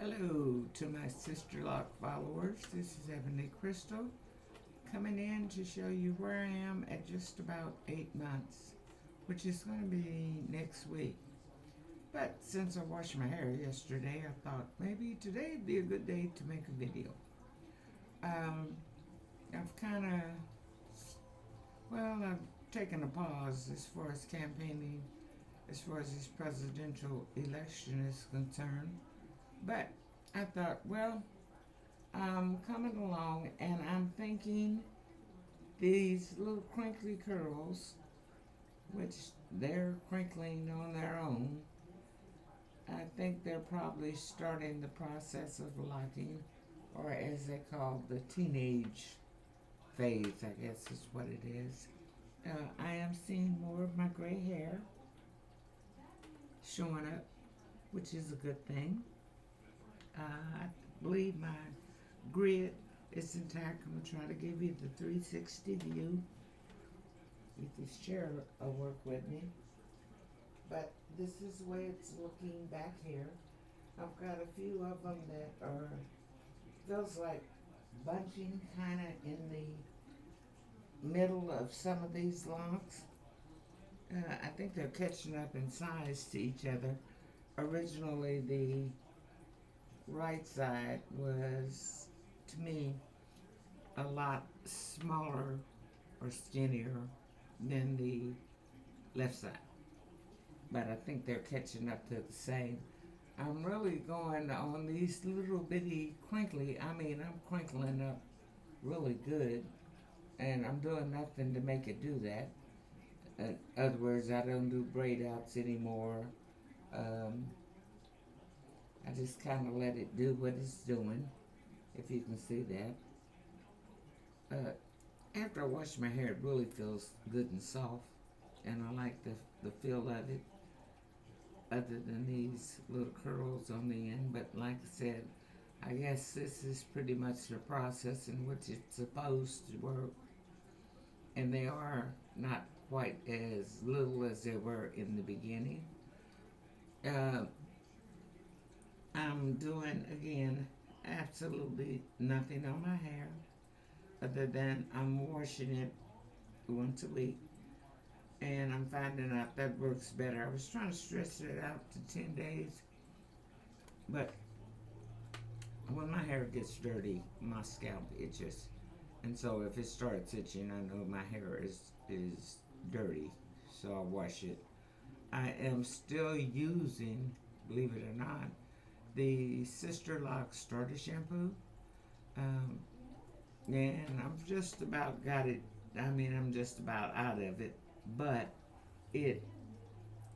Hello to my Sister Lock followers. This is Ebony Crystal coming in to show you where I am at just about 8 months, which is going to be next week. But since I washed my hair yesterday, I thought maybe today would be a good day to make a video. Um, I've kind of, I've taken a pause as far as campaigning, as far as this presidential election is concerned. But I thought, I'm coming along and I'm thinking these little crinkly curls, which they're crinkling on their own, I think they're probably starting the process of locking, or as they call the teenage phase, I guess is what it is. I am seeing more of my gray hair showing up, which is a good thing. I believe my grid is intact. I'm going to try to give you the 360 view if this chair will work with me. But this is the way it's looking back here. I've got a few of them that are, feels like bunching kind of in the middle of some of these locks. I think they're catching up in size to each other. Originally, the right side was, to me, a lot smaller or skinnier than the left side. But I think they're catching up to the same. I'm really going on these little bitty crinkly, I'm crinkling up really good, and I'm doing nothing to make it do that. In other words, I don't do braid outs anymore. I just kind of let it do what it's doing, if you can see that. After I wash my hair, it really feels good and soft, and I like the feel of it, other than these little curls on the end. But like I said, I guess this is pretty much the process in which it's supposed to work, and they are not quite as little as they were in the beginning. Uh, I'm doing, again, absolutely nothing on my hair other than I'm washing it once a week, and I'm finding out that works better. I was trying to stretch it out to 10 days, but when my hair gets dirty, my scalp itches. And so if it starts itching, I know my hair is dirty, so I wash it. I am still using, believe it or not, the Sister Lock Starter Shampoo. Um, and I've just about got it. I'm just about out of it, but it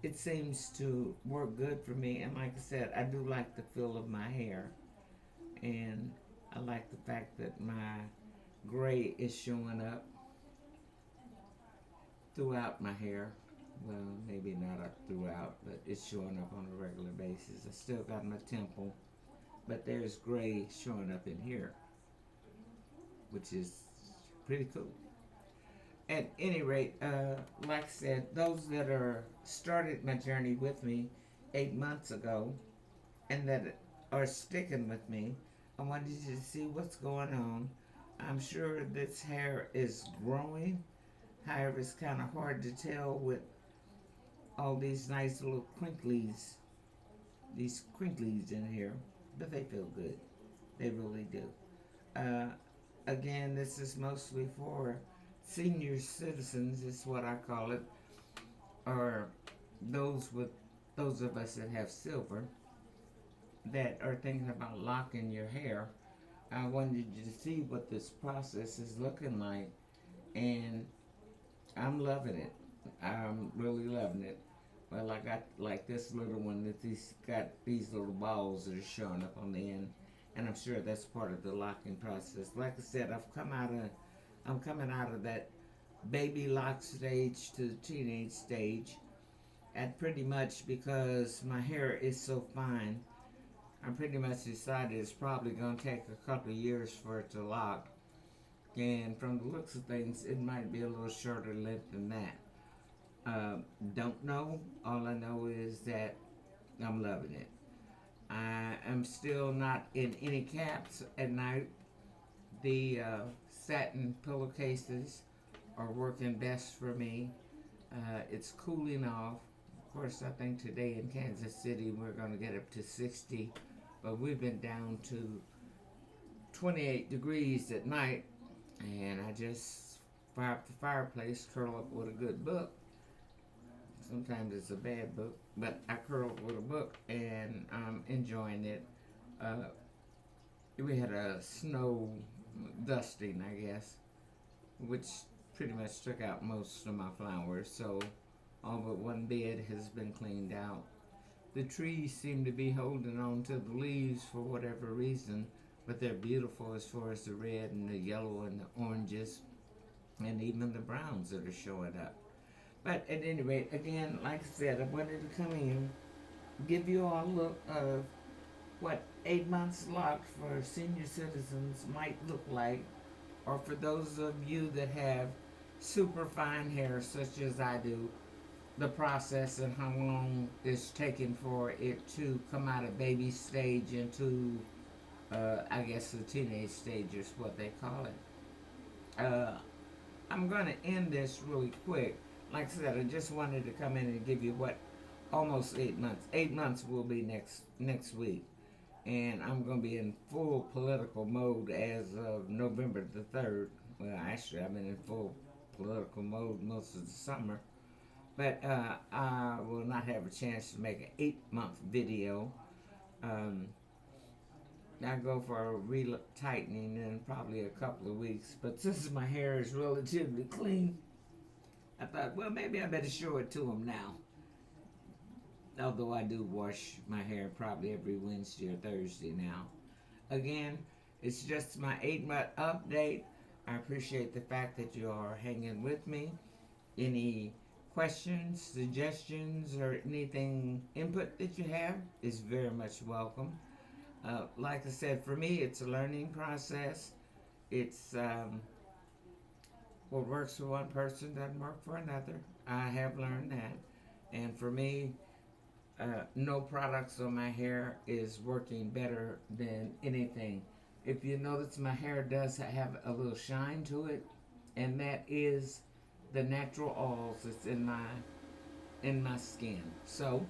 it seems to work good for me. And like I said, I do like the feel of my hair, and I like the fact that my gray is showing up throughout my hair. Well, maybe not up throughout, but it's showing up on a regular basis. I still got my temple, but there's gray showing up in here, which is pretty cool. At any rate, like I said, those that are started my journey with me 8 months ago and that are sticking with me, I wanted you to see what's going on. I'm sure this hair is growing. However, it's kind of hard to tell with all these nice little these crinklies in here, but they feel good. They really do. Uh, Again, this is mostly for senior citizens, is what I call it, or those of us that have silver that are thinking about locking your hair. I wanted you to see what this process is looking like, and I'm loving it. I'm really loving it. Well, I got like this little one that got these little balls that are showing up on the end, and I'm sure that's part of the locking process. Like I said, I'm coming out of that baby lock stage to the teenage stage, and pretty much because my hair is so fine, I pretty much decided it's probably going to take a couple of years for it to lock. And from the looks of things, it might be a little shorter length than that. Don't know. All I know is that I'm loving it. I am still not in any caps at night. The satin pillowcases are working best for me. It's cooling off. Of course, I think today in Kansas City we're going to get up to 60, but we've been down to 28 degrees at night, and I just fire up the fireplace, curl up with a good book. Sometimes it's a bad book, but I curl up with a book and I'm enjoying it. Uh, we had a snow dusting, I guess, which pretty much took out most of my flowers, so all but one bed has been cleaned out. The trees seem to be holding on to the leaves for whatever reason, but they're beautiful as far as the red and the yellow and the oranges and even the browns that are showing up. But at any rate, again, like I said, I wanted to come in, give you all a look of what 8 months locked for senior citizens might look like, or for those of you that have super fine hair, such as I do, the process and how long it's taken for it to come out of baby stage into, I guess, the teenage stage is what they call it. I'm going to end this really quick. Like I said, I just wanted to come in and give you what almost 8 months. 8 months will be next week, and I'm going to be in full political mode as of November the 3rd. Well, actually, I've been in full political mode most of the summer, but I will not have a chance to make an 8 month video. Um, I go for a tightening in probably a couple of weeks, but since my hair is relatively clean, I thought, well, maybe I better show it to them now. Although I do wash my hair probably every Wednesday or Thursday now. Again, it's just my 8 month update. I appreciate the fact that you are hanging with me. Any questions, suggestions, or anything input that you have is very much welcome. Like I said, for me, it's a learning process. It's what works for one person doesn't work for another. I have learned that. And for me, no products on my hair is working better than anything. If you notice, my hair does have a little shine to it, and that is the natural oils that's in my skin. So,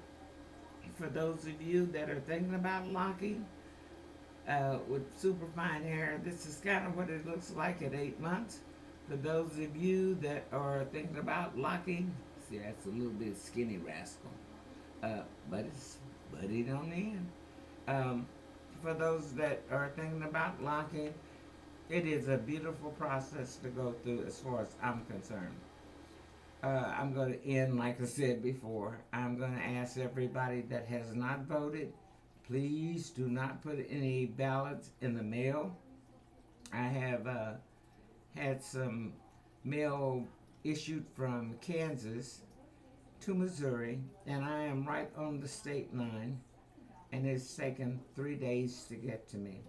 for those of you that are thinking about locking with super fine hair, this is kind of what it looks like at 8 months. For those of you that are thinking about locking, see, that's a little bit skinny rascal, but it's buddied on the end. For those that are thinking about locking, it is a beautiful process to go through as far as I'm concerned. I'm going to end, like I said before, I'm going to ask everybody that has not voted, please do not put any ballots in the mail. I have had some mail issued from Kansas to Missouri, and I am right on the state line, and it's taken 3 days to get to me.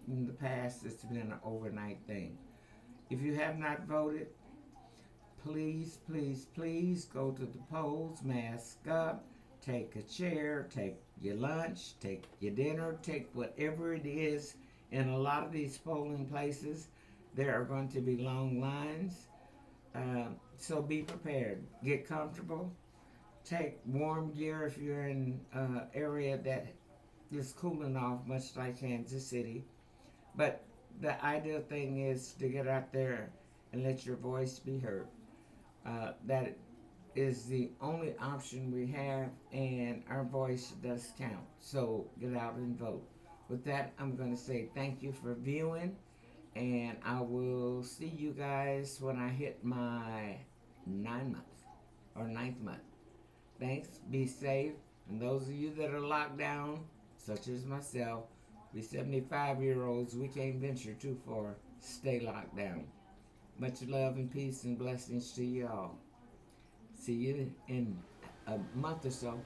In the past, it's been an overnight thing. If you have not voted, please, please, please go to the polls, mask up, take a chair, take your lunch, take your dinner, take whatever it is. In a lot of these polling places, there are going to be long lines. So be prepared. Get comfortable. Take warm gear if you're in an area that is cooling off, much like Kansas City. But the ideal thing is to get out there and let your voice be heard. That is the only option we have, and our voice does count. So get out and vote. With that, I'm going to say thank you for viewing, and I will see you guys when I hit my 9 month or 9th month. Thanks, be safe, and those of you that are locked down, such as myself, we 75-year-olds, we can't venture too far. Stay locked down. Much love and peace and blessings to you all. See you in a month or so.